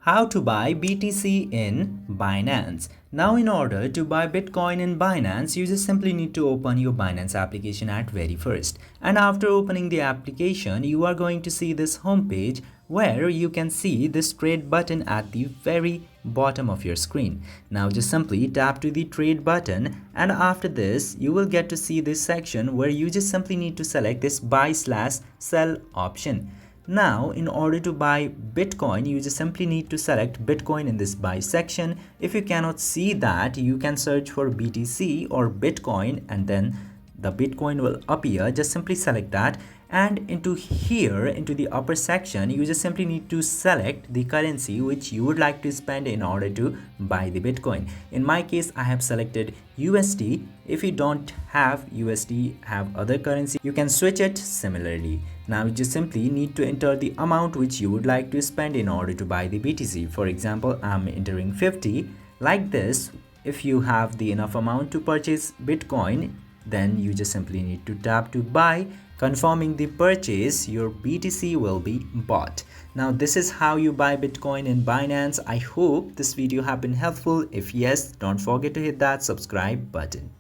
How to buy BTC in Binance. Now in order to buy Bitcoin in Binance, you just simply need to open your Binance application at very first. And after opening the application, you are going to see this homepage where you can see this trade button at the very bottom of your screen. Now just simply tap to the trade button, and after this you will get to see this section where you just simply need to select this buy/sell option. Now, in order to buy Bitcoin, you just simply need to select Bitcoin in this buy section. If you cannot see that, you can search for BTC or Bitcoin and then the Bitcoin will appear. Just simply select that, and into here, into the upper section, you just simply need to select the currency which you would like to spend in order to buy the Bitcoin. In my case, I have selected USD. If you don't have USD, have other currency, you can switch it similarly. Now you just simply need to enter the amount which you would like to spend in order to buy the BTC. For example, I'm entering 50 like this. If you have the enough amount to purchase Bitcoin, then you just simply need to tap to buy. Confirming the purchase, your BTC will be bought. Now this is how you buy Bitcoin in Binance. I hope this video have been helpful. If yes, don't forget to hit that subscribe button.